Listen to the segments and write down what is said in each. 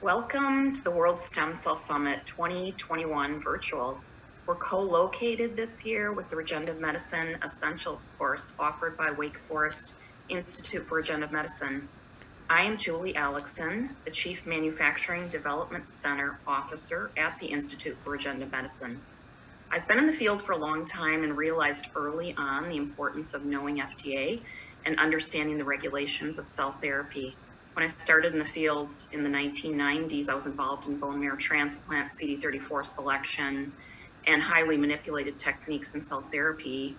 Welcome to the World Stem Cell Summit 2021 virtual. We're co-located this year with the Regenerative Medicine Essentials course offered by Wake Forest Institute for Regenerative Medicine. I am Julie Allickson, the Chief Manufacturing Development Center Officer at the Institute for Regenerative Medicine. I've been in the field for a long time and realized early on the importance of knowing FDA and understanding the regulations of cell therapy. When I started in the field in the 1990s, I was involved in bone marrow transplant, CD34 selection, and highly manipulated techniques in cell therapy.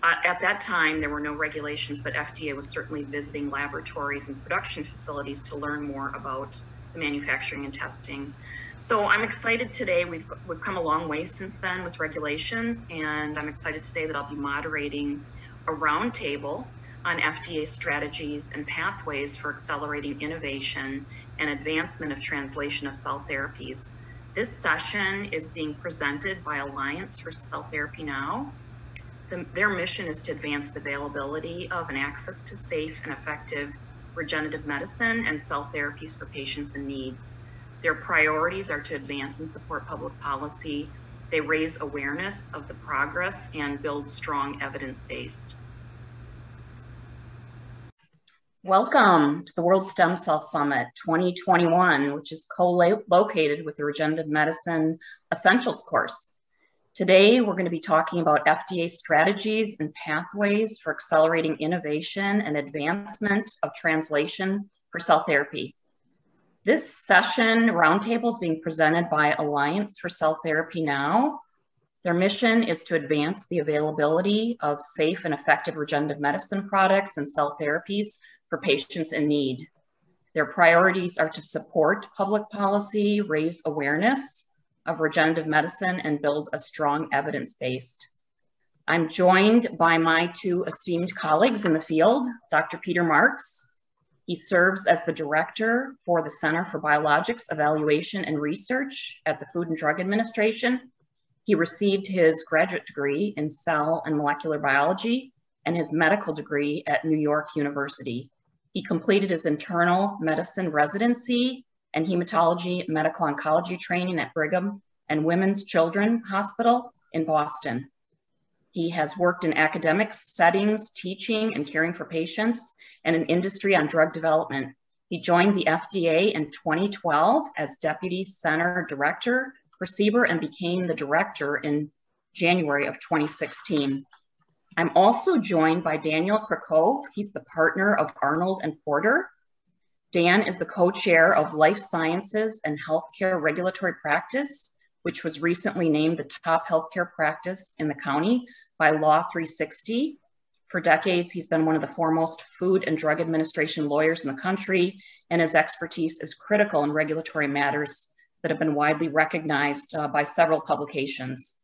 At that time, there were no regulations, but FDA was certainly visiting laboratories and production facilities to learn more about the manufacturing and testing. So I'm excited today. We've come a long way since then with regulations, and I'm excited today that I'll be moderating a roundtable on FDA strategies and pathways for accelerating innovation and advancement of translation of cell therapies. This session is being presented by Alliance for Cell Therapy Now. Their mission is to advance the availability of and access to safe and effective regenerative medicine and cell therapies for patients in needs. Their priorities are to advance and support public policy. They raise awareness of the progress and build strong evidence-based. Welcome to the World Stem Cell Summit 2021, which is co-located with the Regenerative Medicine Essentials course. Today, we're going to be talking about FDA strategies and pathways for accelerating innovation and advancement of translation for cell therapy. This session roundtable is being presented by Alliance for Cell Therapy Now. Their mission is to advance the availability of safe and effective regenerative medicine products and cell therapies for patients in need. Their priorities are to support public policy, raise awareness of regenerative medicine, and build a strong evidence-based. I'm joined by my two esteemed colleagues in the field, Dr. Peter Marks. He serves as the director for the Center for Biologics Evaluation and Research at the Food and Drug Administration. He received his graduate degree in cell and molecular biology and his medical degree at New York University. He completed his internal medicine residency and hematology medical oncology training at Brigham and Women's Children's Hospital in Boston. He has worked in academic settings, teaching and caring for patients, and in industry on drug development. He joined the FDA in 2012 as Deputy Center Director for CBER and became the director in January of 2016. I'm also joined by Daniel Krakov. He's the partner of Arnold and Porter. Dan is the co-chair of Life Sciences and Healthcare Regulatory Practice, which was recently named the top healthcare practice in the county by Law 360. For decades, he's been one of the foremost Food and Drug Administration lawyers in the country, and his expertise is critical in regulatory matters that have been widely recognized by several publications.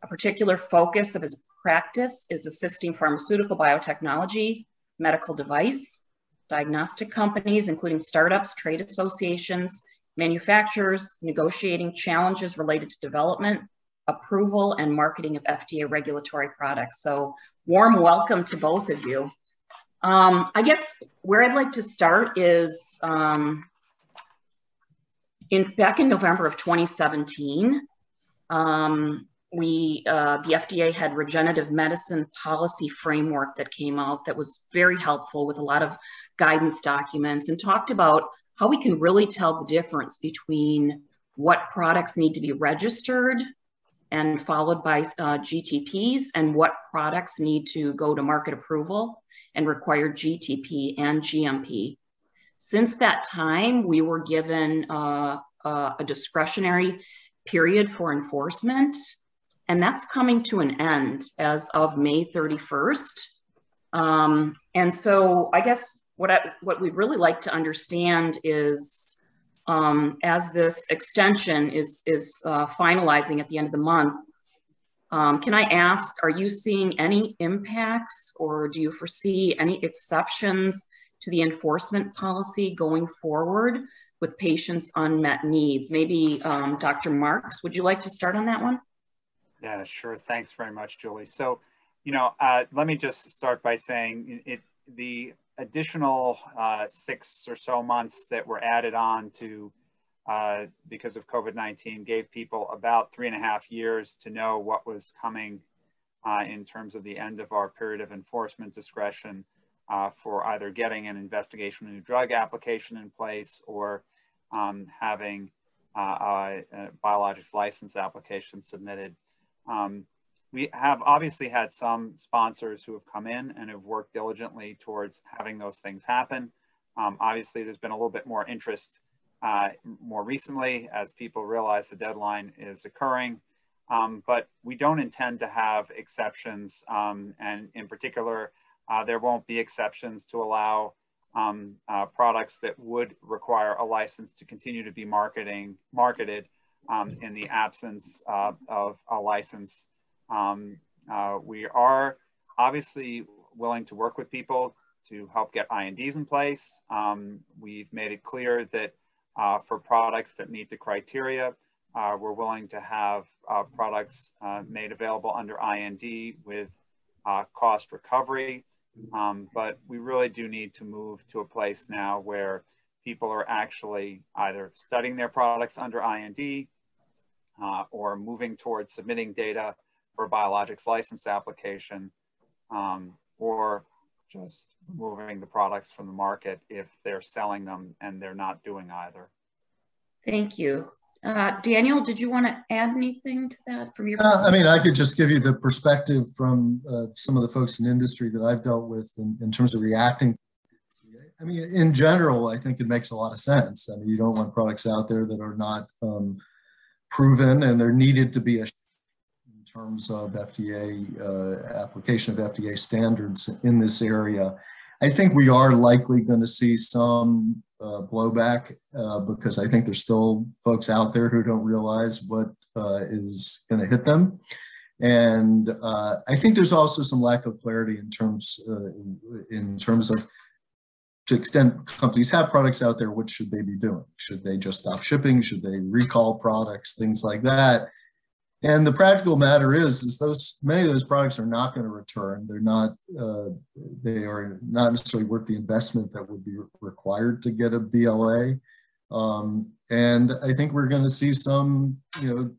A particular focus of his practice is assisting pharmaceutical biotechnology, medical device, diagnostic companies, including startups, trade associations, manufacturers, negotiating challenges related to development, approval, and marketing of FDA regulatory products. So warm welcome to both of you. I guess where I'd like to start is back in November of 2017, the FDA had regenerative medicine policy framework that came out that was very helpful with a lot of guidance documents and talked about how we can really tell the difference between what products need to be registered and followed by GTPs and what products need to go to market approval and require GTP and GMP. Since that time, we were given a discretionary period for enforcement, and that's coming to an end as of May 31st. And so I guess what we'd really like to understand is, as this extension is finalizing at the end of the month, can I ask, are you seeing any impacts or do you foresee any exceptions to the enforcement policy going forward with patients' unmet needs? Maybe Dr. Marks, would you like to start on that one? Yeah, sure. Thanks very much, Julie. So, let me just start by saying the additional 6 or so months that were added on to because of COVID-19, gave people about 3.5 years to know what was coming in terms of the end of our period of enforcement discretion for either getting an investigation new drug application in place or having a biologics license application submitted. We have obviously had some sponsors who have come in and have worked diligently towards having those things happen. Obviously, there's been a little bit more interest more recently as people realize the deadline is occurring. But we don't intend to have exceptions, and in particular, there won't be exceptions to allow products that would require a license to continue to be marketed in the absence of a license. We are obviously willing to work with people to help get INDs in place. We've made it clear that for products that meet the criteria, we're willing to have products made available under IND with cost recovery. But we really do need to move to a place now where people are actually either studying their products under IND or moving towards submitting data for a biologics license application, or just moving the products from the market if they're selling them and they're not doing either. Thank you. Daniel, did you want to add anything to that from your I mean, I could just give you the perspective from some of the folks in industry that I've dealt with in terms of reacting. I mean, in general, I think it makes a lot of sense. I mean, you don't want products out there that are not proven, and there needed to be a in terms of FDA application of FDA standards in this area. I think we are likely going to see some blowback because I think there's still folks out there who don't realize what is going to hit them. And I think there's also some lack of clarity in terms of, to the extent companies have products out there, what should they be doing? Should they just stop shipping? Should they recall products? Things like that. And the practical matter is many of those products are not going to return. They're not, they are not necessarily worth the investment that would be required to get a BLA. And I think we're going to see some,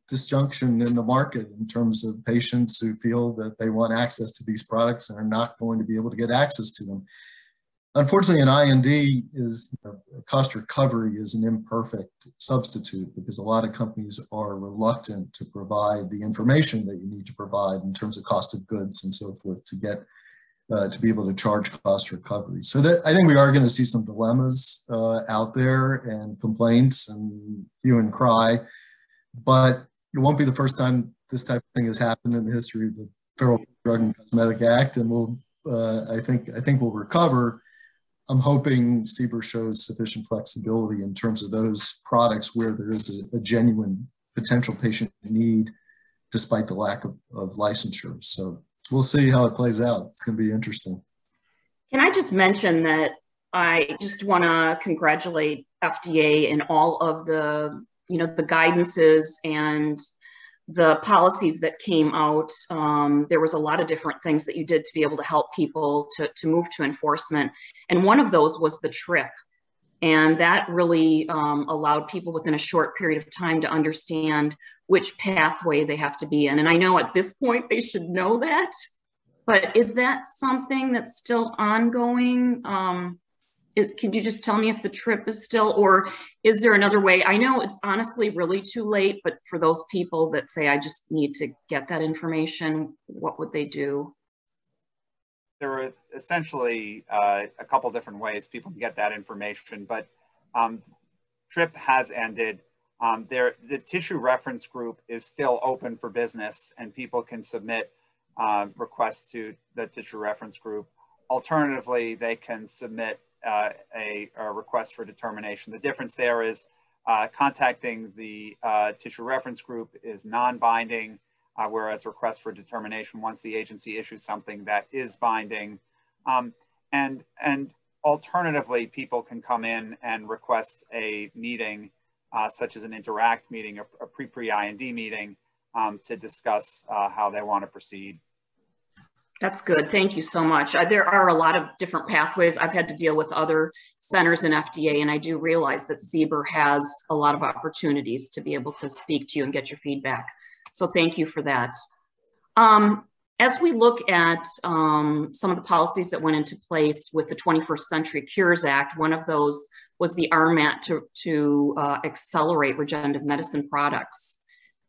disjunction in the market in terms of patients who feel that they want access to these products and are not going to be able to get access to them. Unfortunately, an IND is, cost recovery is an imperfect substitute because a lot of companies are reluctant to provide the information that you need to provide in terms of cost of goods and so forth to get, to be able to charge cost recovery. So that, I think we are going to see some dilemmas out there and complaints and hue and cry, but it won't be the first time this type of thing has happened in the history of the Federal Drug and Cosmetic Act, and I think we'll recover. I'm hoping CBER shows sufficient flexibility in terms of those products where there is a genuine potential patient need despite the lack of licensure. So we'll see how it plays out. It's going to be interesting. Can I just mention that I just want to congratulate FDA and all of the, the guidances and the policies that came out. There was a lot of different things that you did to be able to help people to move to enforcement. And one of those was the TRIP. And that really allowed people within a short period of time to understand which pathway they have to be in. And I know at this point they should know that, but is that something that's still ongoing? Can you just tell me if the TRIP is still, or is there another way? I know it's honestly really too late, but for those people that say, I just need to get that information, what would they do? There are essentially a couple different ways people can get that information, but TRIP has ended. The tissue reference group is still open for business and people can submit requests to the tissue reference group. Alternatively, they can submit a request for determination. The difference there is contacting the tissue reference group is non-binding, whereas request for determination, once the agency issues something, that is binding. And alternatively, people can come in and request a meeting, such as an interact meeting, a pre-IND meeting, to discuss how they want to proceed. That's good. Thank you so much. There are a lot of different pathways. I've had to deal with other centers in FDA, and I do realize that CBER has a lot of opportunities to be able to speak to you and get your feedback. So thank you for that. As we look at some of the policies that went into place with the 21st Century Cures Act, one of those was the RMAT to accelerate regenerative medicine products.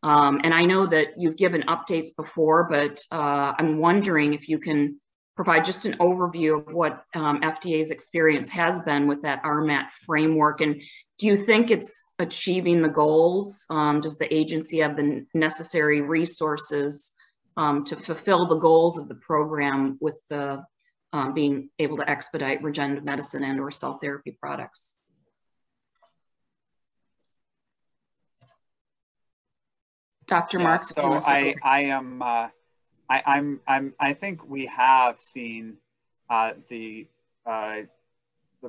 And I know that you've given updates before, but I'm wondering if you can provide just an overview of what FDA's experience has been with that RMAT framework. And do you think it's achieving the goals? Does the agency have the necessary resources to fulfill the goals of the program with the being able to expedite regenerative medicine and or cell therapy products? Dr. Yeah, Marks. so I think we have seen the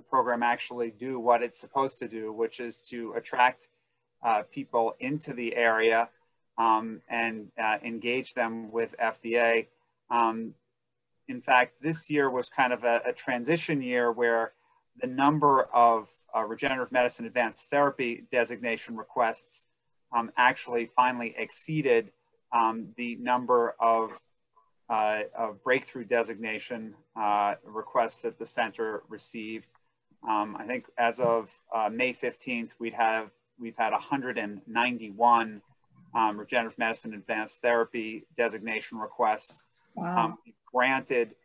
program actually do what it's supposed to do, which is to attract people into the area and engage them with FDA. In fact, this year was kind of a transition year where the number of regenerative medicine advanced therapy designation requests actually finally exceeded the number of breakthrough designation requests that the center received. I think as of May 15th, we've had 191 regenerative medicine advanced therapy designation requests. Wow. Granted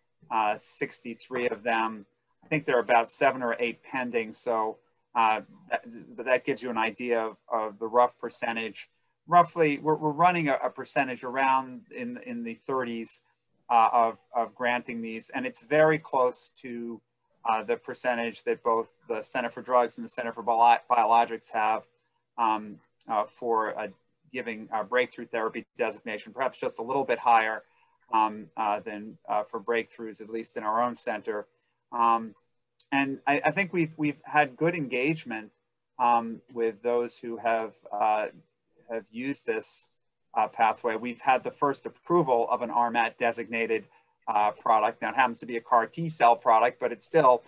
63 of them. I think there are about 7 or 8 pending. So that gives you an idea of the rough percentage. Roughly, we're running a percentage around in the 30s of granting these, and it's very close to the percentage that both the Center for Drugs and the Center for Biologics have for giving breakthrough therapy designation, perhaps just a little bit higher than for breakthroughs, at least in our own center. And I think we've had good engagement with those who have used this pathway. We've had the first approval of an RMAT designated product. Now it happens to be a CAR T cell product, but it's still,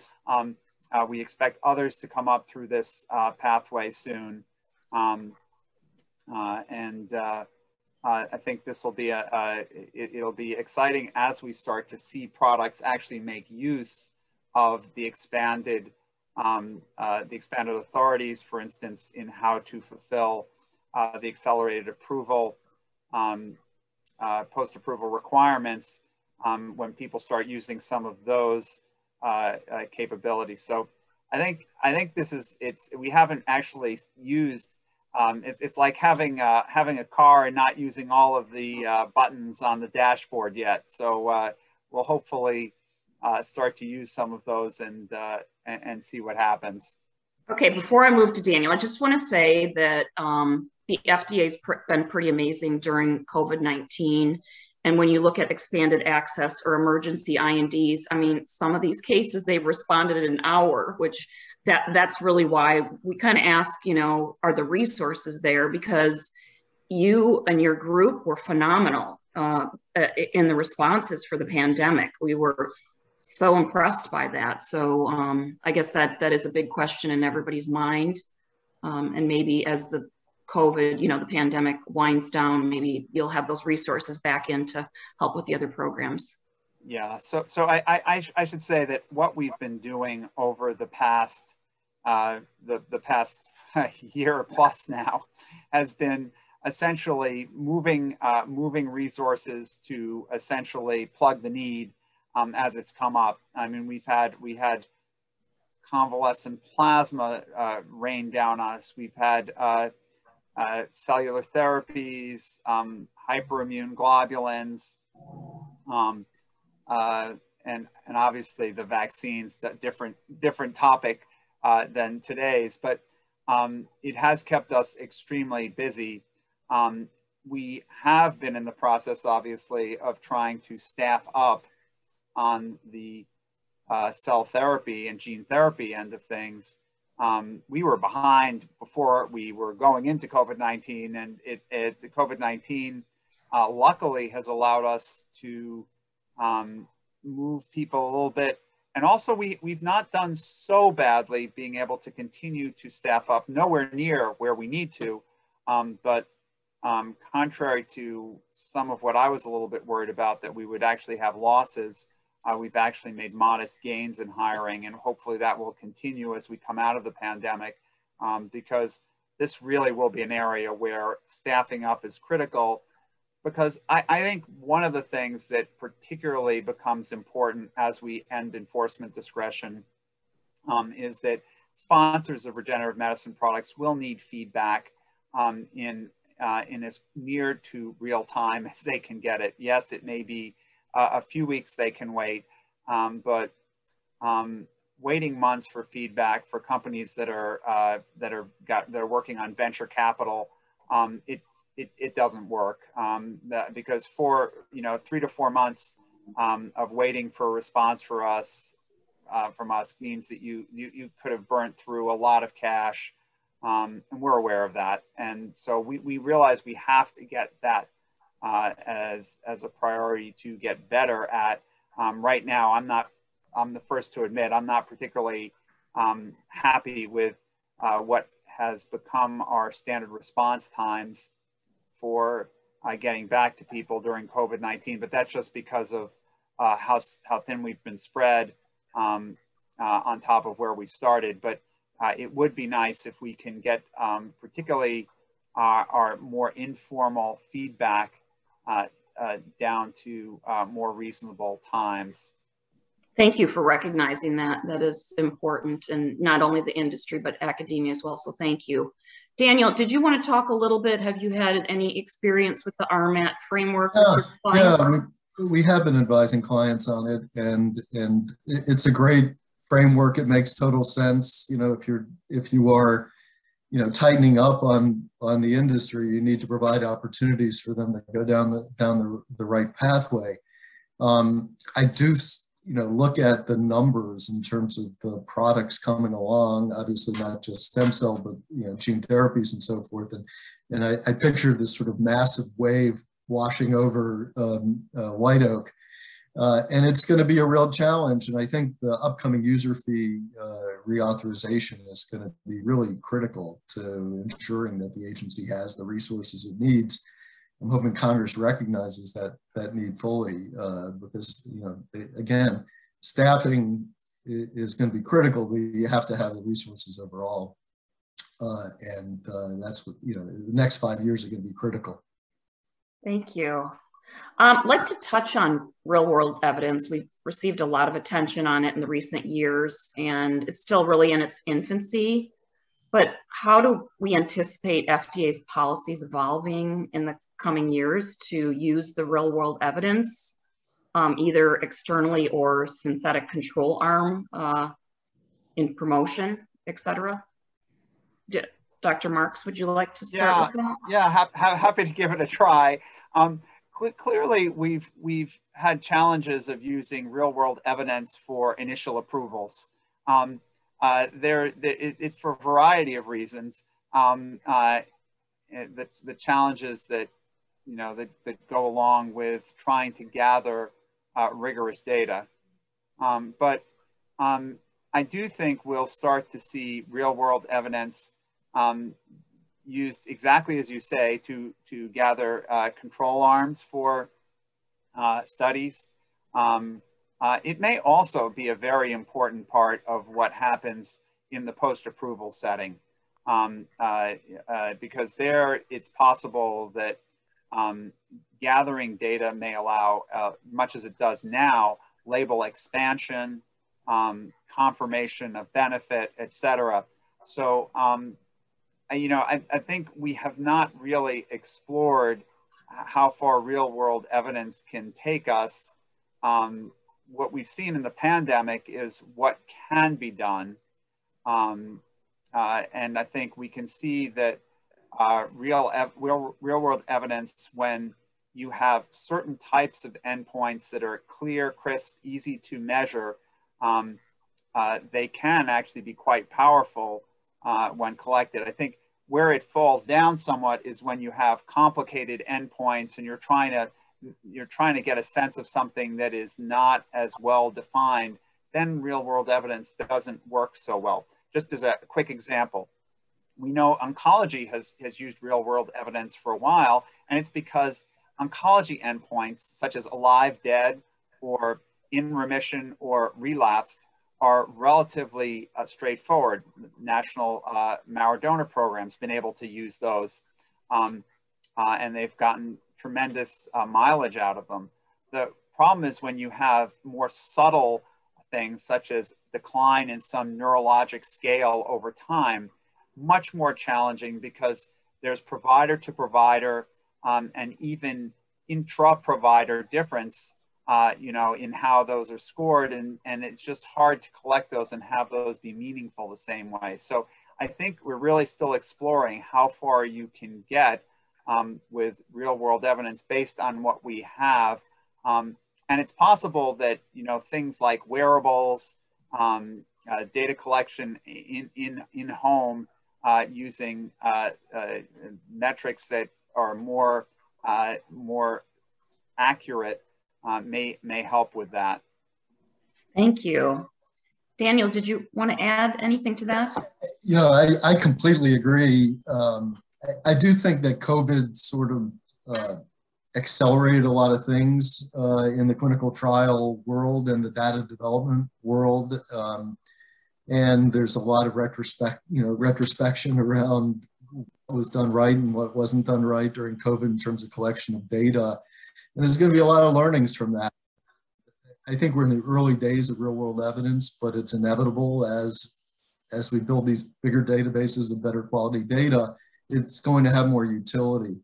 we expect others to come up through this pathway soon. I think this will be it'll be exciting as we start to see products actually make use of the expanded authorities, for instance, in how to fulfill the accelerated approval, post-approval requirements when people start using some of those capabilities. So I think this is, we haven't actually used, it's like having a car and not using all of the buttons on the dashboard yet. So we'll hopefully start to use some of those and see what happens. Okay, before I move to Daniel, I just want to say that the FDA's been pretty amazing during COVID-19. And when you look at expanded access or emergency INDs, I mean, some of these cases, they've responded in an hour, which that's really why we kind of ask, you know, are the resources there? Because you and your group were phenomenal in the responses for the pandemic. We were so impressed by that. So I guess that is a big question in everybody's mind. And maybe as the COVID, you know, the pandemic winds down, maybe you'll have those resources back in to help with the other programs. Yeah, so I should say that what we've been doing over the past the past year plus now has been essentially moving resources to essentially plug the need as it's come up. I mean, we had convalescent plasma rain down on us. We've had cellular therapies, hyperimmune globulins, and obviously the vaccines, that different topic than today's, but it has kept us extremely busy. We have been in the process, obviously, of trying to staff up on the cell therapy and gene therapy end of things. We were behind before we were going into COVID-19, and the COVID-19 luckily has allowed us to move people a little bit. And also we've not done so badly being able to continue to staff up, nowhere near where we need to. But contrary to some of what I was a little bit worried about, that we would actually have losses, we've actually made modest gains in hiring, and hopefully that will continue as we come out of the pandemic, because this really will be an area where staffing up is critical. Because I think one of the things that particularly becomes important as we end enforcement discretion is that sponsors of regenerative medicine products will need feedback in as near to real time as they can get it. Yes, it may be a few weeks they can wait, but waiting months for feedback for companies that are working on venture capital, it doesn't work, because for 3 to 4 months of waiting for a response from us means that you could have burnt through a lot of cash, and we're aware of that. And so we realize we have to get that as a priority to get better at. Right now, I'm the first to admit I'm not particularly happy with what has become our standard response times for getting back to people during COVID-19, but that's just because of how thin we've been spread on top of where we started. But it would be nice if we can get particularly our more informal feedback down to more reasonable times. Thank you for recognizing that. That is important, and not only the industry, but academia as well. So thank you. Daniel, did you want to talk a little bit? Have you had any experience with the RMAT framework? Yeah, we have been advising clients on it, and it's a great framework. It makes total sense. If you are tightening up on the industry, you need to provide opportunities for them to go down the right pathway. I do look at the numbers in terms of the products coming along, obviously not just stem cell, but gene therapies and so forth. And I picture this sort of massive wave washing over white oak. And it's going to be a real challenge. And I think the upcoming user fee reauthorization is going to be really critical to ensuring that the agency has the resources it needs. I'm hoping Congress recognizes that need fully, because again, staffing is going to be critical, but you have to have the resources overall, and that's what the next 5 years are going to be critical. Thank you. I'd like to touch on real-world evidence. We've received a lot of attention on it in the recent years, and it's still really in its infancy. But how do we anticipate FDA's policies evolving in the coming years to use the real-world evidence, either externally or synthetic control arm in promotion, et cetera? Dr. Marks, would you like to start with that? Yeah, happy to give it a try. Clearly, we've had challenges of using real-world evidence for initial approvals. It's for a variety of reasons. The challenges that go along with trying to gather rigorous data. But I do think we'll start to see real-world evidence used exactly as you say to gather control arms for studies. It may also be a very important part of what happens in the post-approval setting, because there it's possible that gathering data may allow, much as it does now, label expansion, confirmation of benefit, et cetera. So, I think we have not really explored how far real-world evidence can take us. What we've seen in the pandemic is what can be done. And I think we can see that real-world evidence, when you have certain types of endpoints that are clear, crisp, easy to measure, they can actually be quite powerful when collected. I think where it falls down somewhat is when you have complicated endpoints and you're trying to you're trying to get a sense of something that is not as well defined, then real world evidence doesn't work so well. Just as a quick example, we know oncology has used real world evidence for a while, and it's because oncology endpoints such as alive, dead, or in remission or relapsed are relatively straightforward. National marrow donor programs been able to use those, and they've gotten tremendous mileage out of them. The problem is when you have more subtle things such as decline in some neurologic scale over time, much more challenging because there's provider to provider and even intra-provider difference, in how those are scored, and it's just hard to collect those and have those be meaningful the same way. So I think we're really still exploring how far you can get with real world evidence based on what we have. And it's possible that, things like wearables, data collection in home using metrics that are more accurate may help with that. Thank you. Daniel, did you want to add anything to that? I completely agree. I do think that COVID sort of accelerated a lot of things in the clinical trial world and the data development world. And there's a lot of retrospection around what was done right and what wasn't done right during COVID in terms of collection of data. And there's going to be a lot of learnings from that. I think we're in the early days of real world evidence, but it's inevitable as we build these bigger databases of better quality data, it's going to have more utility.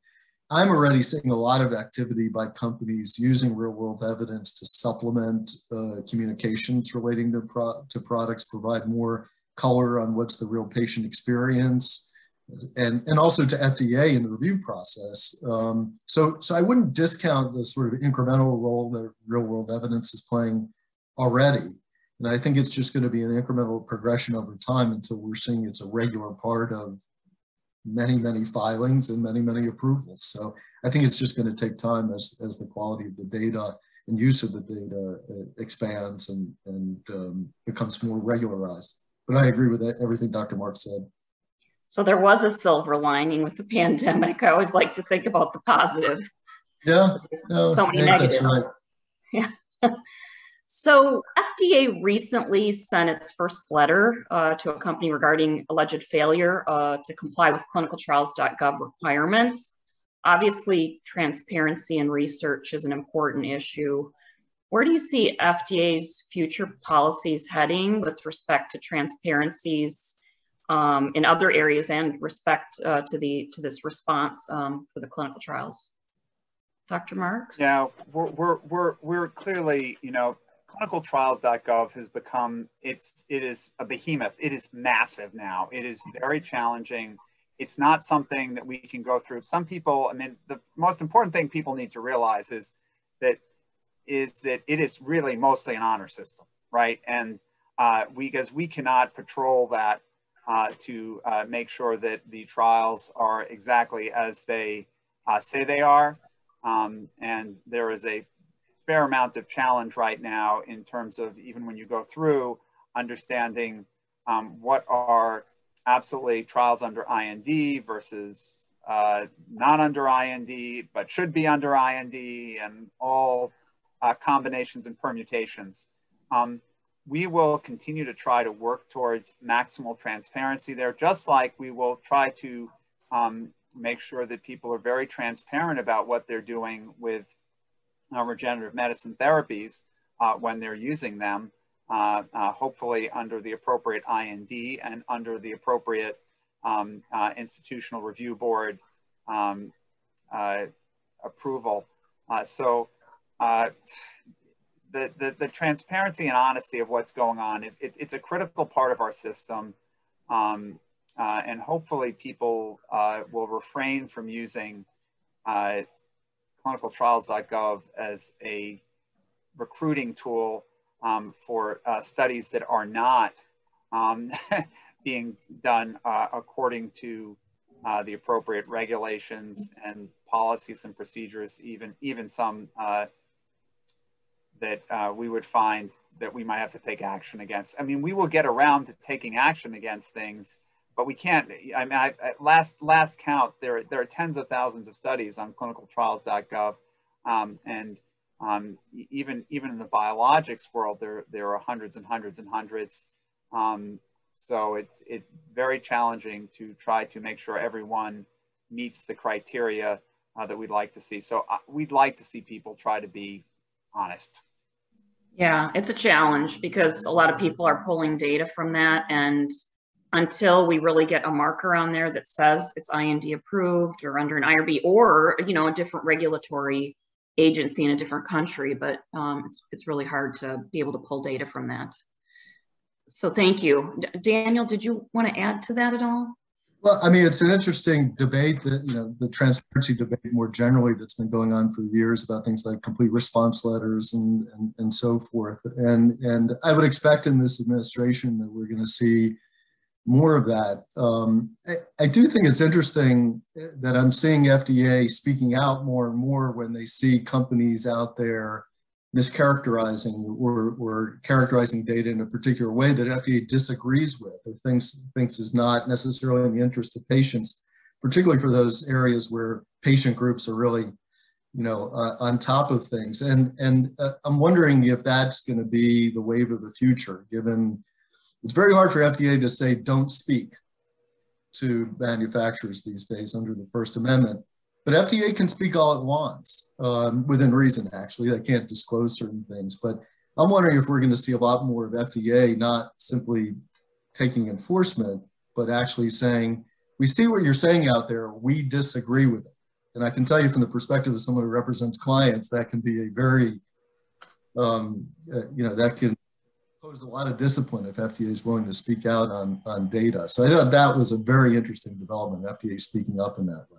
I'm already seeing a lot of activity by companies using real world evidence to supplement communications relating to products, provide more color on what's the real patient experience, and also to FDA in the review process. So I wouldn't discount the sort of incremental role that real world evidence is playing already. And I think it's just going to be an incremental progression over time until we're seeing it's a regular part of many, many filings and many, many approvals. So I think it's just going to take time as the quality of the data and use of the data expands and becomes more regularized. But I agree with everything Dr. Mark said. So there was a silver lining with the pandemic. I always like to think about the positive. Yeah, so many negatives. That's right. Yeah. So FDA recently sent its first letter to a company regarding alleged failure to comply with ClinicalTrialsgov requirements. Obviously, transparency in research is an important issue. Where do you see FDA's future policies heading with respect to transparencies in other areas and respect to this response for the clinical trials? Dr. Marks? Yeah, we're clearly, ClinicalTrialsgov has become, it is a behemoth. It is massive now. It is very challenging. It's not something that we can go through. Some people, the most important thing people need to realize is that it is really mostly an honor system, right? And because we cannot patrol that to make sure that the trials are exactly as they say they are. And there is a fair amount of challenge right now in terms of, even when you go through, understanding what are absolutely trials under IND versus not under IND, but should be under IND, and all combinations and permutations. We will continue to try to work towards maximal transparency there, just like we will try to make sure that people are very transparent about what they're doing with regenerative medicine therapies when they're using them, hopefully under the appropriate IND and under the appropriate institutional review board approval. So the transparency and honesty of what's going on it's a critical part of our system, and hopefully people will refrain from using ClinicalTrialsgov as a recruiting tool for studies that are not being done according to the appropriate regulations and policies and procedures, even some that we would find that we might have to take action against. I mean, we will get around to taking action against things, but we can't. I mean, at last count, there are tens of thousands of studies on ClinicalTrialsgov, and even in the biologics world, there are hundreds and hundreds and hundreds. So it's very challenging to try to make sure everyone meets the criteria that we'd like to see. So we'd like to see people try to be honest. Yeah, it's a challenge because a lot of people are pulling data from that, and until we really get a marker on there that says it's IND approved or under an IRB or, you know, a different regulatory agency in a different country, but it's really hard to be able to pull data from that. So thank you. Daniel, did you want to add to that at all? Well, I mean, it's an interesting debate that, you know, the transparency debate more generally that's been going on for years about things like complete response letters and so forth. And I would expect in this administration that we're going to see more of that. I do think it's interesting that I'm seeing FDA speaking out more and more when they see companies out there mischaracterizing or characterizing data in a particular way that FDA disagrees with or thinks is not necessarily in the interest of patients, particularly for those areas where patient groups are really, you know, on top of things. And I'm wondering if that's going to be the wave of the future, given it's very hard for FDA to say don't speak to manufacturers these days under the First Amendment. But FDA can speak all it wants, within reason, actually. They can't disclose certain things. But I'm wondering if we're going to see a lot more of FDA not simply taking enforcement, but actually saying, we see what you're saying out there, we disagree with it. And I can tell you from the perspective of someone who represents clients, that can be a very, you know, that can pose a lot of discipline if FDA is willing to speak out on data. So I thought that was a very interesting development, FDA speaking up in that way.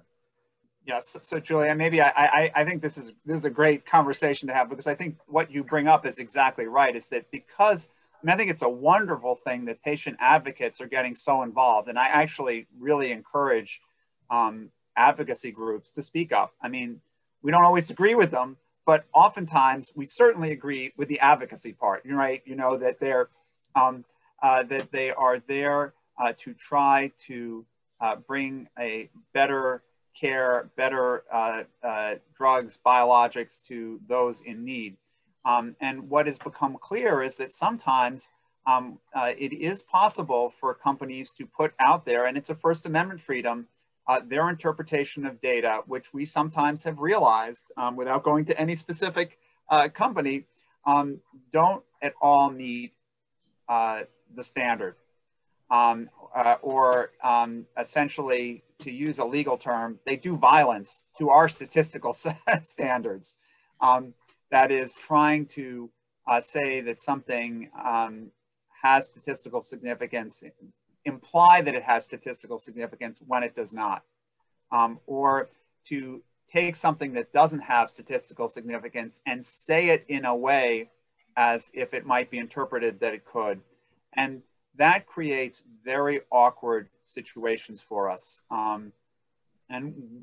Yes, so Julia, maybe I think this is a great conversation to have, because I think what you bring up is exactly right, is that because, I mean, I think it's a wonderful thing that patient advocates are getting so involved, and I actually really encourage advocacy groups to speak up. I mean, we don't always agree with them, but oftentimes we certainly agree with the advocacy part, right? You know, that that they are there to try to bring a better care, better drugs, biologics to those in need. And what has become clear is that sometimes it is possible for companies to put out there, and it's a First Amendment freedom, their interpretation of data, which we sometimes have realized, without going to any specific company, don't at all meet the standard. Or essentially, to use a legal term, they do violence to our statistical standards. That is trying to say that something has statistical significance, imply that it has statistical significance when it does not. Or to take something that doesn't have statistical significance and say it in a way as if it might be interpreted that it could. And that creates very awkward situations for us. And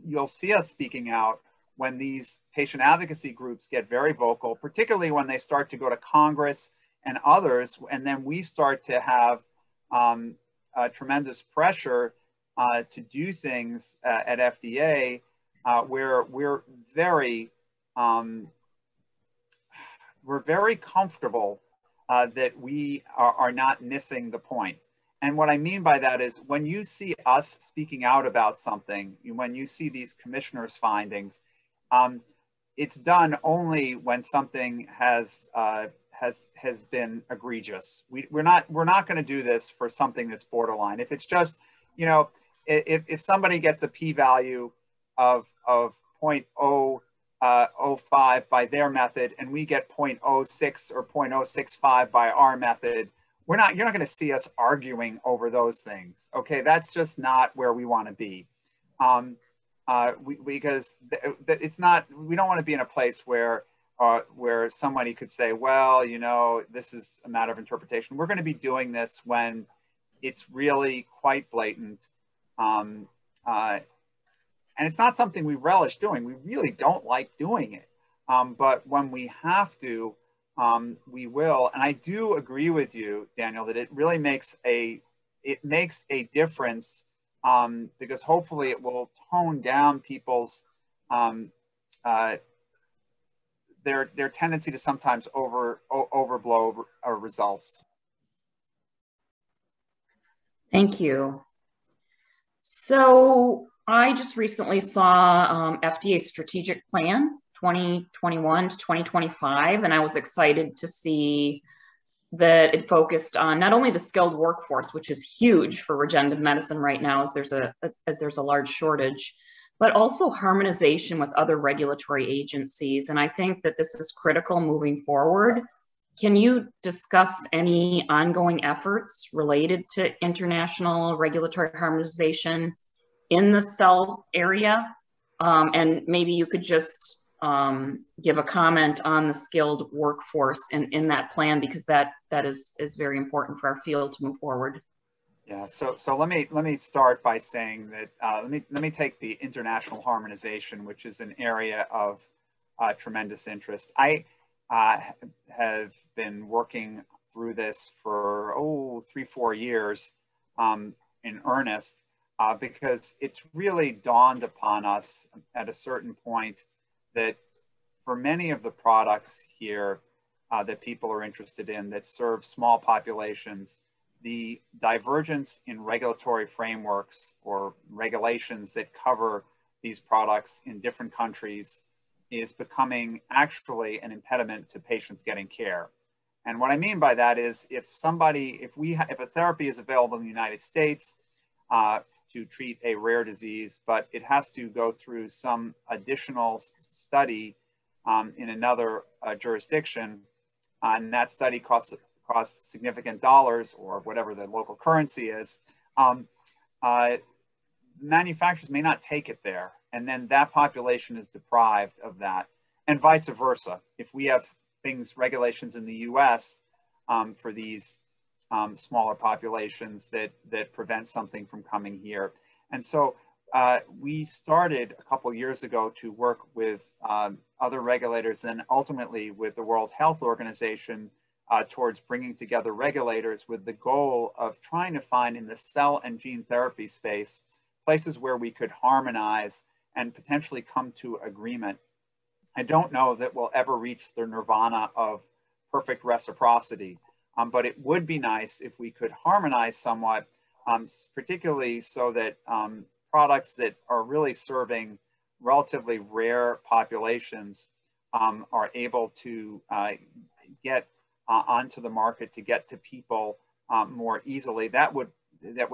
you'll see us speaking out when these patient advocacy groups get very vocal, particularly when they start to go to Congress and others, and then we start to have tremendous pressure to do things at FDA where we're very comfortable that we are not missing the point. And what I mean by that is when you see us speaking out about something, when you see these commissioners' findings, it's done only when something has been egregious. We're not going to do this for something that's borderline. If it's just, you know, if somebody gets a p-value of 0.005 by their method and we get 0.06 or 0.065 by our method, you're not going to see us arguing over those things. Okay, that's just not where we want to be. Because it's not, we don't want to be in a place where somebody could say, well, you know, this is a matter of interpretation. We're going to be doing this when it's really quite blatant. and it's not something we relish doing. We really don't like doing it. But when we have to, we will. And I do agree with you, Daniel, that it really makes a difference, because hopefully it will tone down people's their tendency to sometimes overblow results. Thank you. So I just recently saw FDA's strategic plan 2021 to 2025, and I was excited to see that it focused on not only the skilled workforce, which is huge for regenerative medicine right now as there's a large shortage, but also harmonization with other regulatory agencies. And I think that this is critical moving forward. Can you discuss any ongoing efforts related to international regulatory harmonization in the cell area? And maybe you could just give a comment on the skilled workforce in that plan, because that is very important for our field to move forward. Yeah, so let me start by saying that let me take the international harmonization, which is an area of tremendous interest. I have been working through this for 3-4 years in earnest, because it's really dawned upon us at a certain point that for many of the products here that people are interested in that serve small populations, the divergence in regulatory frameworks or regulations that cover these products in different countries is becoming actually an impediment to patients getting care. And what I mean by that is if a therapy is available in the United States to treat a rare disease, but it has to go through some additional study in another jurisdiction, and that study costs significant dollars or whatever the local currency is, manufacturers may not take it there. And then that population is deprived of that, and vice versa. If we have regulations in the US for these smaller populations that prevent something from coming here. And so we started a couple years ago to work with other regulators and ultimately with the World Health Organization towards bringing together regulators with the goal of trying to find in the cell and gene therapy space places where we could harmonize and potentially come to agreement. I don't know that we'll ever reach the nirvana of perfect reciprocity, but it would be nice if we could harmonize somewhat, particularly so that products that are really serving relatively rare populations are able to get onto the market, to get to people more easily. That would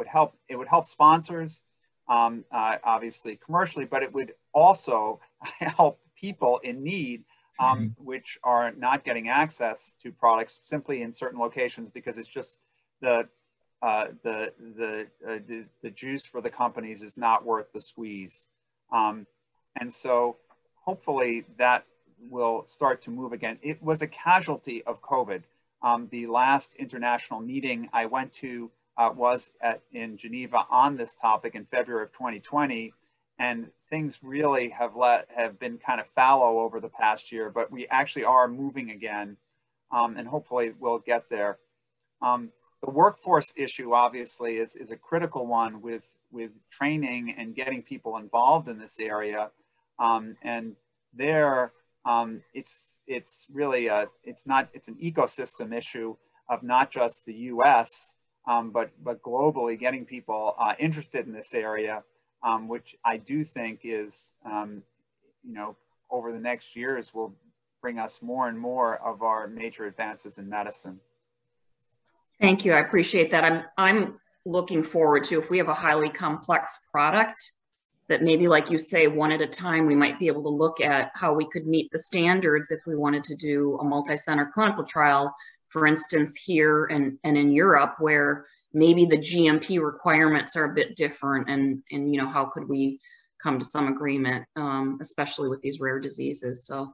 help. It would help sponsors, obviously commercially, but it would also help people in need, which are not getting access to products simply in certain locations because it's just the juice for the companies is not worth the squeeze. And so hopefully that will start to move again. It was a casualty of COVID. The last international meeting I went to was in Geneva on this topic in February of 2020, and things really have been kind of fallow over the past year, but we actually are moving again, and hopefully we'll get there. The workforce issue obviously is a critical one with training and getting people involved in this area, and there it's really it's an ecosystem issue of not just the U.S. But globally getting people interested in this area, which I do think is, over the next years will bring us more and more of our major advances in medicine. Thank you. I appreciate that. I'm looking forward to, if we have a highly complex product, that maybe, like you say, one at a time, we might be able to look at how we could meet the standards if we wanted to do a multi-center clinical trial, for instance, here and in Europe, where maybe the GMP requirements are a bit different, and how could we come to some agreement, especially with these rare diseases. So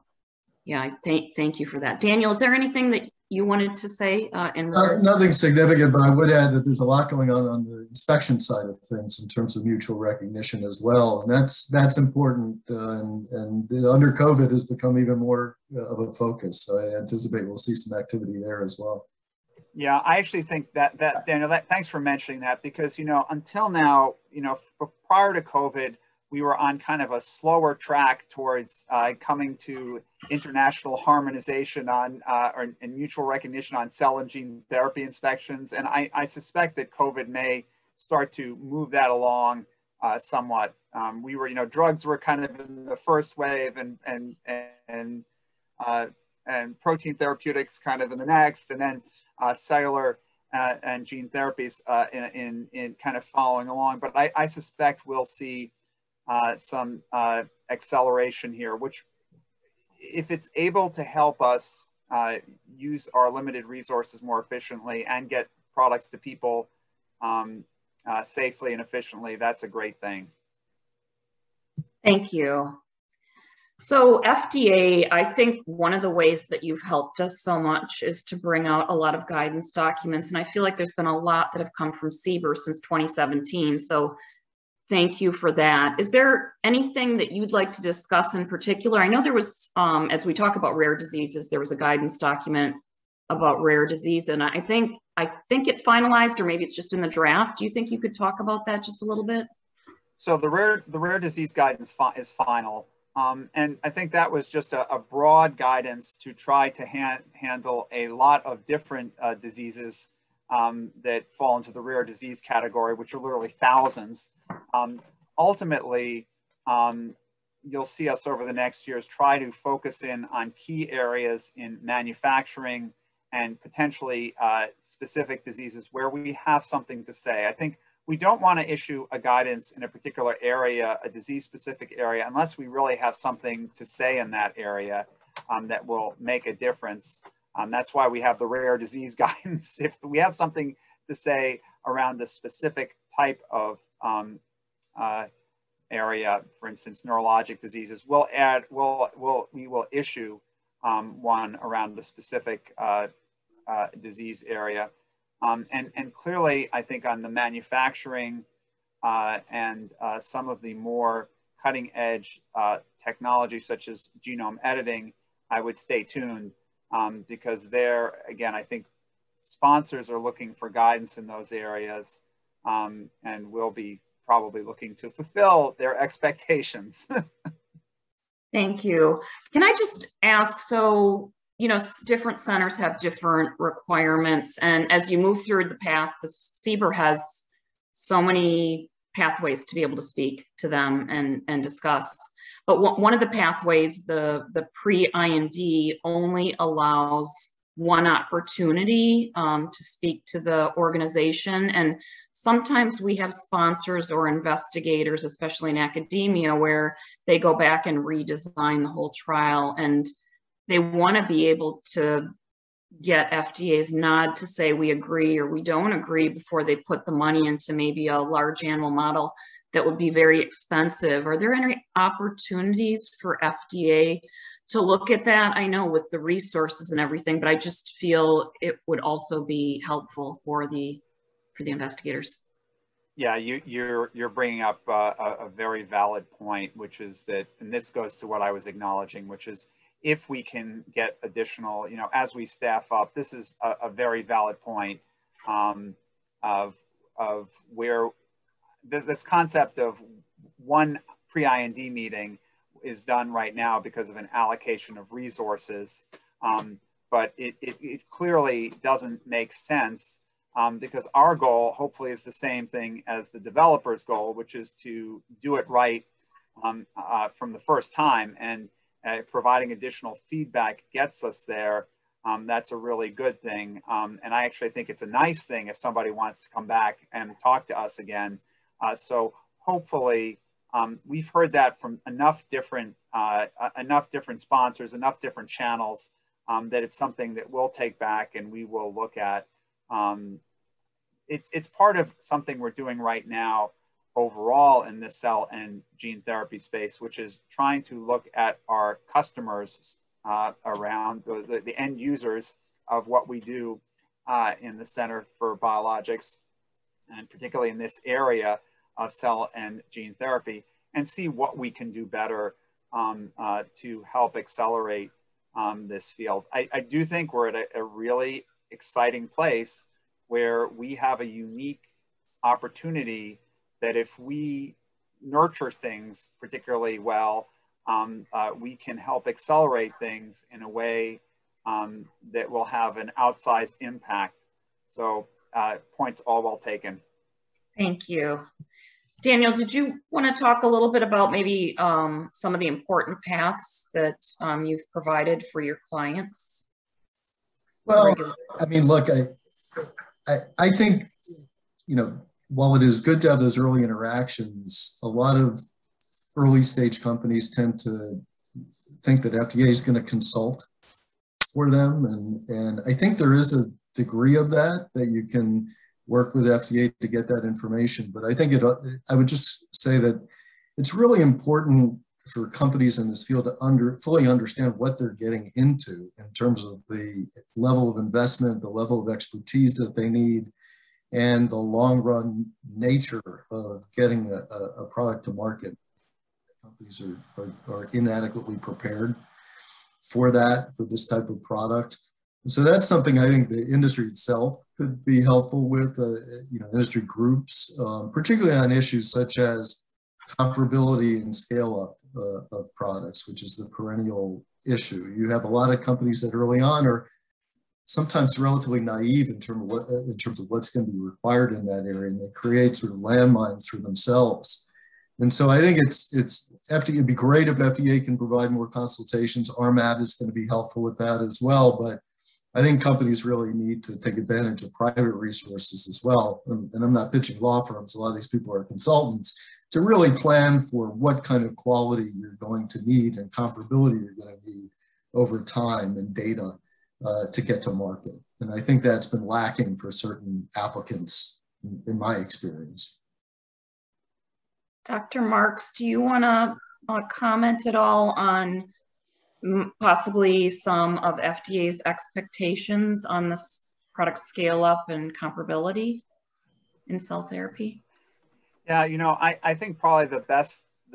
yeah, thank you for that. Daniel, is there anything that you wanted to say in nothing significant, but I would add that there's a lot going on the inspection side of things in terms of mutual recognition as well, and that's important. And under COVID has become even more of a focus. So I anticipate we'll see some activity there as well. Yeah, I actually think that Daniel, thanks for mentioning that, because until now, prior to COVID, we were on kind of a slower track towards coming to international harmonization on and mutual recognition on cell and gene therapy inspections. And I suspect that COVID may start to move that along somewhat. We were, drugs were kind of in the first wave, and protein therapeutics kind of in the next, and then cellular and gene therapies in kind of following along. But I suspect we'll see some acceleration here, which, if it's able to help us use our limited resources more efficiently and get products to people safely and efficiently, that's a great thing. Thank you. So FDA, I think one of the ways that you've helped us so much is to bring out a lot of guidance documents. And I feel like there's been a lot that have come from CBER since 2017. So thank you for that. Is there anything that you'd like to discuss in particular? I know there was, as we talk about rare diseases, there was a guidance document about rare disease, and I think it finalized, or maybe it's just in the draft. Do you think you could talk about that just a little bit? So the rare disease guidance is final. And I think that was just a broad guidance to try to handle a lot of different diseases that fall into the rare disease category, which are literally thousands. Ultimately, you'll see us over the next years try to focus in on key areas in manufacturing and potentially specific diseases where we have something to say. I think we don't want to issue a guidance in a particular area, a disease-specific area, unless we really have something to say in that area that will make a difference. That's why we have the rare disease guidance. If we have something to say around the specific type of area, for instance, neurologic diseases, we will issue one around the specific disease area. And clearly, I think on the manufacturing and some of the more cutting edge technology, such as genome editing, I would stay tuned because there, again, I think sponsors are looking for guidance in those areas and will be probably looking to fulfill their expectations. Thank you. Can I just ask, so different centers have different requirements. And as you move through the path, the CBER has so many pathways to be able to speak to them and discuss. But one of the pathways, the PreIND, only allows one opportunity to speak to the organization. And sometimes we have sponsors or investigators, especially in academia, where they go back and redesign the whole trial, and they want to be able to get FDA's nod to say we agree or we don't agree before they put the money into maybe a large animal model that would be very expensive. Are there any opportunities for FDA to look at that? I know with the resources and everything, but I just feel it would also be helpful for the investigators. Yeah, you're bringing up a very valid point, which is that, and this goes to what I was acknowledging, which is, if we can get additional, as we staff up, this is a very valid point of where this concept of one pre-IND meeting is done right now because of an allocation of resources. But it clearly doesn't make sense because our goal hopefully is the same thing as the developer's goal, which is to do it right from the first time. And providing additional feedback gets us there. That's a really good thing. And I actually think it's a nice thing if somebody wants to come back and talk to us again. So hopefully we've heard that from enough different sponsors, enough different channels that it's something that we'll take back and we will look at. It's part of something we're doing right now overall in the cell and gene therapy space, which is trying to look at our customers around the end users of what we do in the Center for Biologics, and particularly in this area of cell and gene therapy, and see what we can do better to help accelerate this field. I do think we're at a really exciting place where we have a unique opportunity that if we nurture things particularly well, we can help accelerate things in a way that will have an outsized impact. So points all well taken. Thank you. Daniel, did you want to talk a little bit about maybe some of the important paths that you've provided for your clients? Well, I mean, look, I think, you know, while it is good to have those early interactions, a lot of early stage companies tend to think that FDA is going to consult for them. And I think there is a degree of that you can work with FDA to get that information. But I think I would just say that it's really important for companies in this field to fully understand what they're getting into in terms of the level of investment, the level of expertise that they need, and the long run nature of getting a product to market. Companies are inadequately prepared for this type of product. And so that's something I think the industry itself could be helpful with, you know, industry groups, particularly on issues such as comparability and scale up of products, which is the perennial issue. You have a lot of companies that early on are sometimes relatively naive in terms of what's going to be required in that area, and they create sort of landmines for themselves. And so I think it'd be great if FDA can provide more consultations. RMAT is going to be helpful with that as well, but I think companies really need to take advantage of private resources as well. And I'm not pitching law firms, a lot of these people are consultants, to really plan for what kind of quality you're going to need and comparability you're going to need over time and data to get to market. And I think that's been lacking for certain applicants in my experience. Dr. Marks, do you want to comment at all on possibly some of FDA's expectations on this product scale up and comparability in cell therapy? Yeah, you know, I think probably the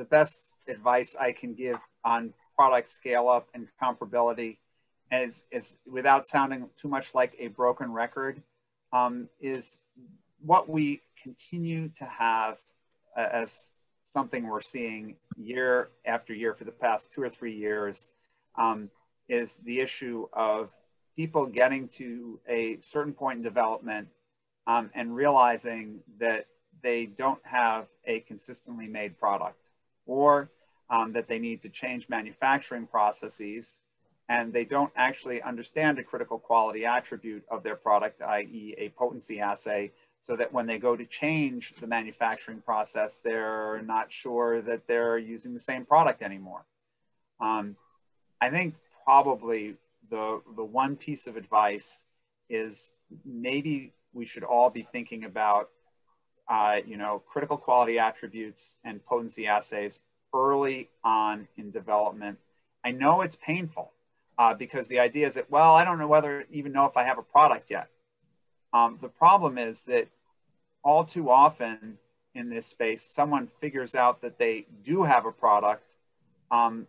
best advice I can give on product scale up and comparability is without sounding too much like a broken record, is what we continue to have as something we're seeing year after year for the past 2 or 3 years, is the issue of people getting to a certain point in development and realizing that they don't have a consistently made product, or that they need to change manufacturing processes, and they don't actually understand a critical quality attribute of their product, i.e. a potency assay, so that when they go to change the manufacturing process, they're not sure that they're using the same product anymore. I think probably the one piece of advice is maybe we should all be thinking about you know, critical quality attributes and potency assays early on in development. I know it's painful because the idea is that, well, I don't know whether even know if I have a product yet. The problem is that all too often in this space, someone figures out that they do have a product kind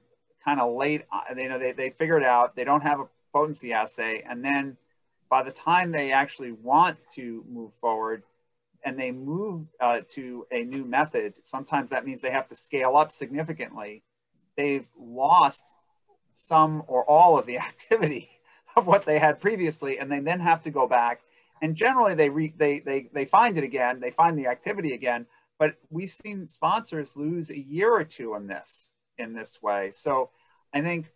of late. They figure it out, they don't have a potency assay, and then by the time they actually want to move forward and they move to a new method, sometimes that means they have to scale up significantly. They've lost some or all of the activity of what they had previously, and they then have to go back. And generally, they find it again. They find the activity again. But we've seen sponsors lose a year or two in this way. So I think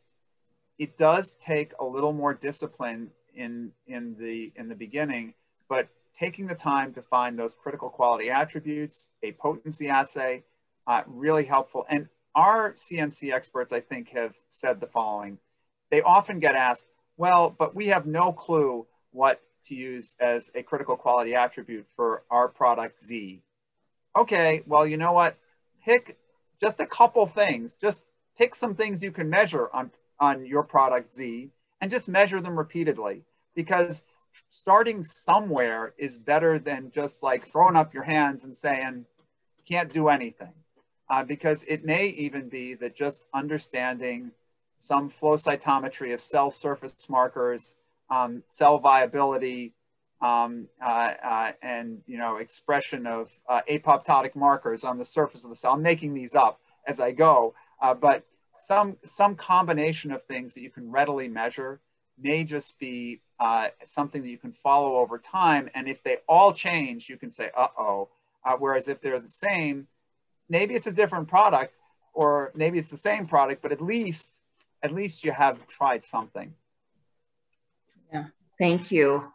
it does take a little more discipline in the beginning, but taking the time to find those critical quality attributes, a potency assay, really helpful. And our CMC experts, I think, have said the following. They often get asked, well, but we have no clue what to use as a critical quality attribute for our product Z. Okay, well, you know what? Pick just a couple things. Just pick some things you can measure on your product Z and just measure them repeatedly. because starting somewhere is better than just like throwing up your hands and saying, can't do anything. Because it may even be that just understanding some flow cytometry of cell surface markers, cell viability, and expression of apoptotic markers on the surface of the cell. I'm making these up as I go, but some combination of things that you can readily measure may just be something that you can follow over time. And if they all change, you can say, uh-oh. Whereas if they're the same, maybe it's a different product, or maybe it's the same product, but at least you have tried something. Yeah, thank you.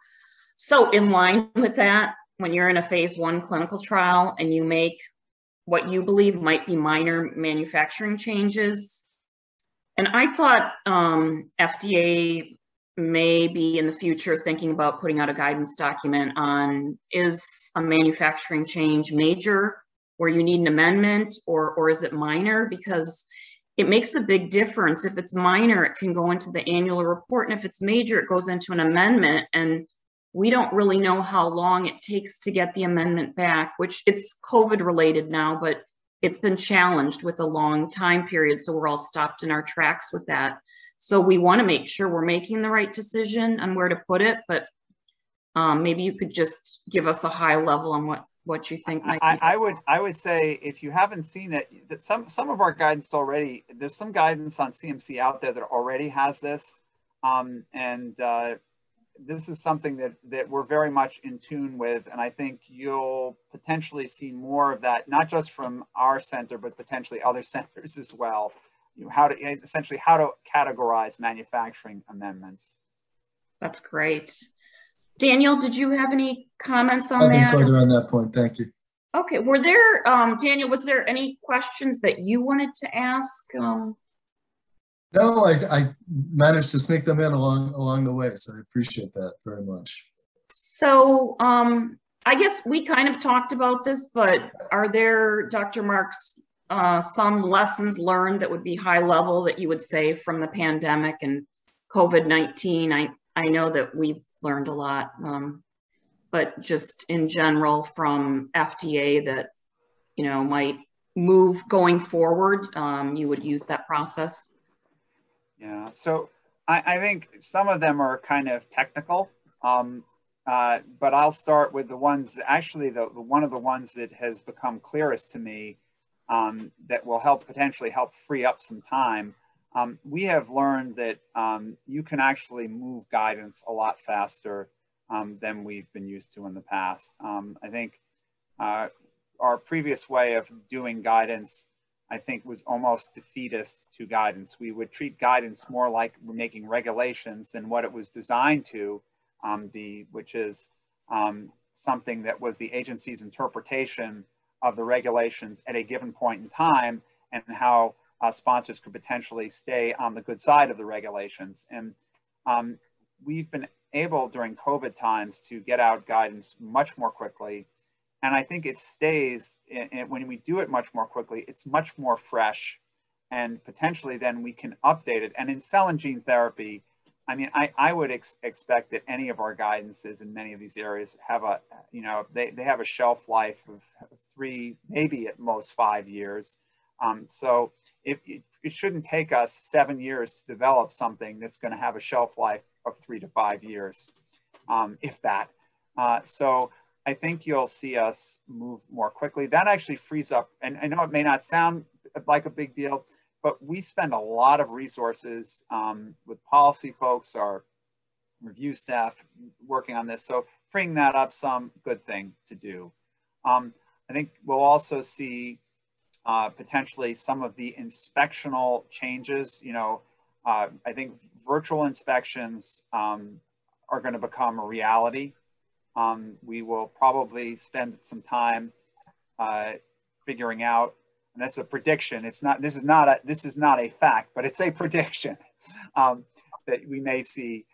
So in line with that, when you're in a phase 1 clinical trial and you make what you believe might be minor manufacturing changes, and I thought FDA may be in the future thinking about putting out a guidance document on, is a manufacturing change major where you need an amendment, or is it minor? Because it makes a big difference. If it's minor, it can go into the annual report, and if it's major, it goes into an amendment, and we don't really know how long it takes to get the amendment back, which it's COVID related now, but it's been challenged with a long time period, so we're all stopped in our tracks with that. So we want to make sure we're making the right decision on where to put it, but maybe you could just give us a high level on what you think might be. I would say, if you haven't seen it, that some of our guidance already, there's some guidance on CMC out there that already has this, this is something that we're very much in tune with, and I think you'll potentially see more of that, not just from our center, but potentially other centers as well. How to categorize manufacturing amendments. That's great. Daniel, did you have any comments on that? Nothing further on that point, thank you. Okay, were there, Daniel, was there any questions that you wanted to ask? No, I managed to sneak them in along the way, so I appreciate that very much. So I guess we kind of talked about this, but are there, Dr. Marks, some lessons learned that would be high level that you would say from the pandemic and COVID-19? I know that we've learned a lot, but just in general from FDA that, might move going forward, you would use that process? Yeah, so I think some of them are kind of technical, but I'll start with the ones, actually one of the ones that has become clearest to me, that will potentially help free up some time. We have learned that you can actually move guidance a lot faster than we've been used to in the past. I think our previous way of doing guidance, I think, was almost defeatist to guidance. We would treat guidance more like we're making regulations than what it was designed to be, which is something that was the agency's interpretation of the regulations at a given point in time, and how sponsors could potentially stay on the good side of the regulations. And we've been able during COVID times to get out guidance much more quickly. And I think it stays, and when we do it much more quickly, it's much more fresh, and potentially then we can update it. And in cell and gene therapy, I mean, I would expect that any of our guidances in many of these areas have they have a shelf life of 3, maybe at most 5 years. So it shouldn't take us 7 years to develop something that's going to have a shelf life of 3 to 5 years, if that. So I think you'll see us move more quickly. That actually frees up, and I know it may not sound like a big deal, but we spend a lot of resources with policy folks, our review staff working on this. So freeing that up, some good thing to do. I think we'll also see potentially some of the inspectional changes. I think virtual inspections are going to become a reality. We will probably spend some time figuring out, and that's a prediction. This is not a fact, but it's a prediction that we may see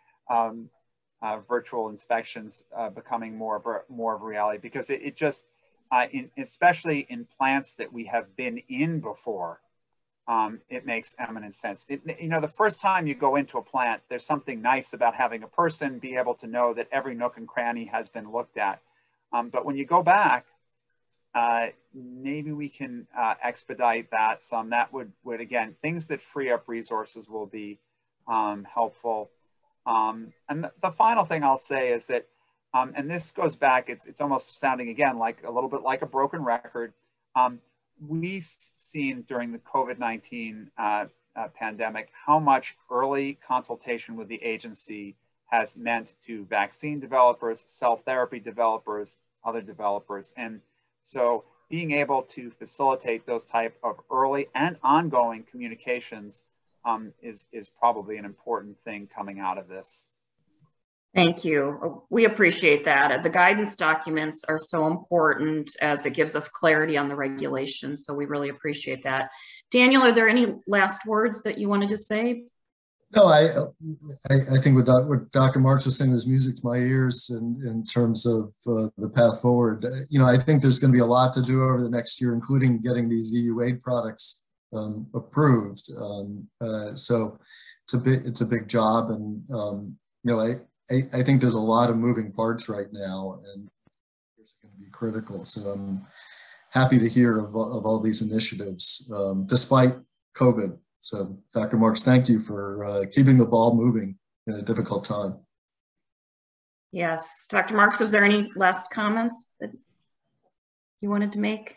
virtual inspections becoming more of a reality, because it just, especially in plants that we have been in before, it makes eminent sense. You know, the first time you go into a plant, there's something nice about having a person be able to know that every nook and cranny has been looked at. But when you go back, maybe we can expedite that some. That would again, things that free up resources will be helpful. And the final thing I'll say is that, and this goes back, it's almost sounding again like a little bit like a broken record. We've seen during the COVID-19 pandemic how much early consultation with the agency has meant to vaccine developers, cell therapy developers, other developers. And so being able to facilitate those type of early and ongoing communications is probably an important thing coming out of this. Thank you. We appreciate that. The guidance documents are so important as it gives us clarity on the regulations. So we really appreciate that. Daniel, are there any last words that you wanted to say? No, I think what Dr. Marks was saying was music to my ears in terms of the path forward. You know, I think there's going to be a lot to do over the next year, including getting these EU aid products approved. So it's a big job, and you know, I think there's a lot of moving parts right now, and it's going to be critical. So I'm happy to hear of all these initiatives, despite COVID. So Dr. Marks, thank you for keeping the ball moving in a difficult time. Yes. Dr. Marks, is there any last comments that you wanted to make?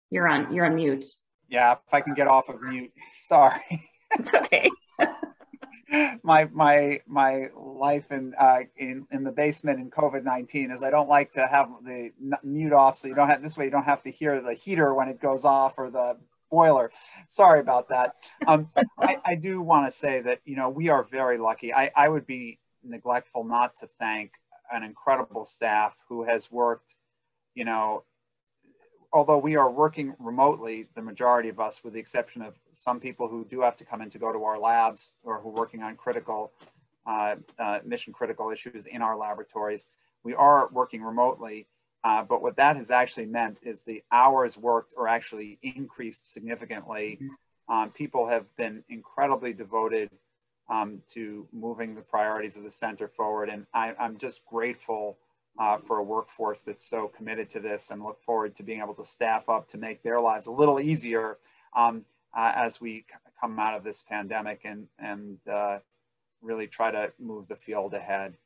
You're on mute. Yeah, if I can get off of mute. Sorry. It's okay. my life in the basement in COVID-19 is I don't like to have the mute off, so you don't have, this way you don't have to hear the heater when it goes off or the boiler. Sorry about that. I do want to say that, you know, we are very lucky. I would be neglectful not to thank an incredible staff who has worked, you know, although we are working remotely, the majority of us, with the exception of some people who do have to come in to go to our labs or who are working on critical, mission critical issues in our laboratories, we are working remotely. But what that has actually meant is the hours worked are actually increased significantly. People have been incredibly devoted to moving the priorities of the center forward. And I'm just grateful for a workforce that's so committed to this, and look forward to being able to staff up to make their lives a little easier as we come out of this pandemic and really try to move the field ahead.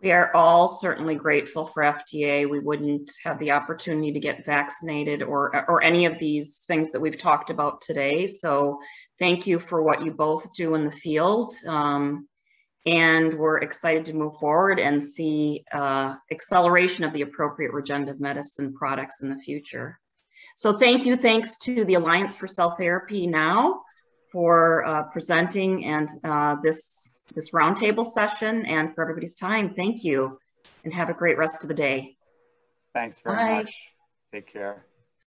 We are all certainly grateful for FDA. We wouldn't have the opportunity to get vaccinated or any of these things that we've talked about today. So thank you for what you both do in the field. And we're excited to move forward and see acceleration of the appropriate regenerative medicine products in the future. So thank you. Thanks to the Alliance for Cell Therapy Now for presenting and this roundtable session, and for everybody's time. Thank you, and have a great rest of the day. Thanks very much. Take care.